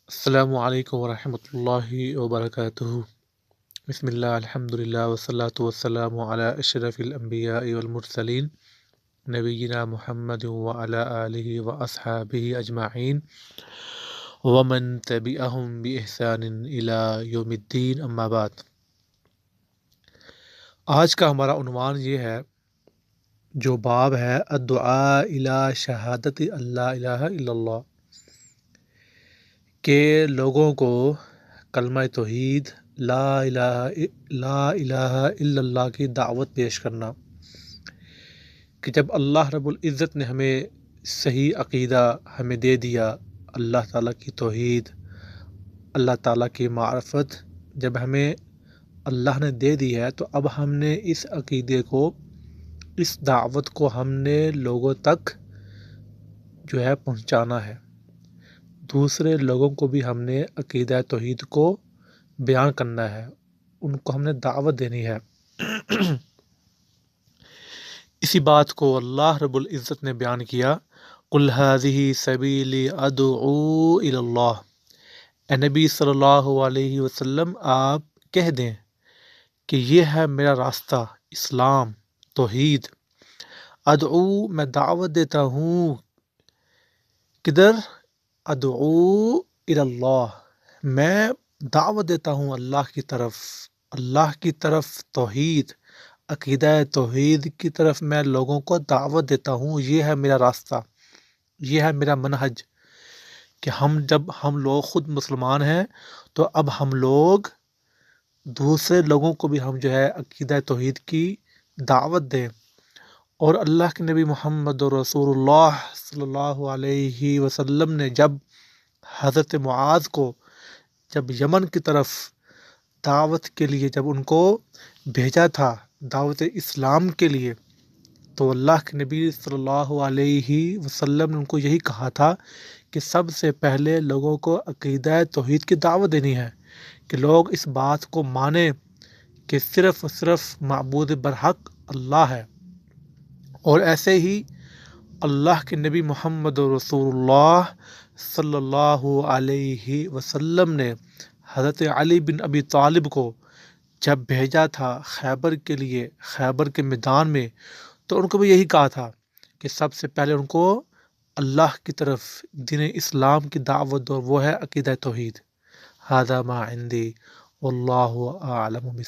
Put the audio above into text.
السلام علیکم ورحمۃ اللہ وبرکاتہ۔ بسم اللہ الحمد للہ والصلاة والسلام علی اشرف الانبیاء والمرسلین نبینا محمد وعلی آلہ واصحابہ اجمعین ومن تبعہم بإحسان الی یوم الدین، اما بعد۔ آج کا ہمارا عنوان یہ ہے، جو باب ہے الدعاء الی شہادت اللہ الہ الا اللہ، کہ لوگوں کو کلمہ توحید لا الہ الا اللہ کی دعوت پیش کرنا، کہ جب اللہ رب العزت نے ہمیں صحیح عقیدہ ہمیں دے دیا، اللہ تعالیٰ کی توحید، اللہ تعالیٰ کی معرفت جب ہمیں اللہ نے دے دی ہے، تو اب ہم نے اس عقیدے کو، اس دعوت کو ہم نے لوگوں تک جو ہے پہنچانا ہے۔ دوسرے لوگوں کو بھی ہم نے عقیدہ توحید کو بیان کرنا ہے، ان کو ہم نے دعوت دینی ہے۔ اسی بات کو اللہ رب العزت نے بیان کیا، قُلْ هَٰذِهِ سَبِيلِي أَدْعُو إِلَى اللَّهِ۔ اے نبی صلی اللہ علیہ وسلم، آپ کہہ دیں کہ یہ ہے میرا راستہ، اسلام، توحید۔ ادعو، میں دعوت دیتا ہوں، کدھر؟ ادعو الی اللہ، میں دعوت دیتا ہوں اللہ کی طرف، اللہ کی طرف، توحید، عقیدہ توحید کی طرف میں لوگوں کو دعوت دیتا ہوں۔ یہ ہے میرا راستہ، یہ ہے میرا منہج، کہ جب ہم لوگ خود مسلمان ہیں تو اب ہم لوگ دوسرے لوگوں کو بھی ہم جو ہے عقیدہ توحید کی دعوت دیں۔ اور اللہ کے نبی محمد رسول اللہ صلی اللہ علیہ وسلم نے جب حضرت معاذ کو جب یمن کی طرف دعوت کے لیے جب ان کو بھیجا تھا، دعوت اسلام کے لیے، تو اللہ کے نبی صلی اللہ علیہ وسلم نے ان کو یہی کہا تھا کہ سب سے پہلے لوگوں کو عقیدہ توحید کی دعوت دینی ہے، کہ لوگ اس بات کو مانیں کہ صرف اور صرف معبود برحق اللہ ہے۔ اور ایسے ہی اللہ کے نبی محمد رسول اللہ صلی اللہ علیہ وسلم نے حضرت علی بن ابی طالب کو جب بھیجا تھا خیبر کے لیے، خیبر کے میدان میں، تو ان کو بھی یہی کہا تھا کہ سب سے پہلے ان کو اللہ کی طرف دین اسلام کی دعوت دو، وہ ہے عقیدہ توحید۔ ھذا ما عندی واللہ اعلم۔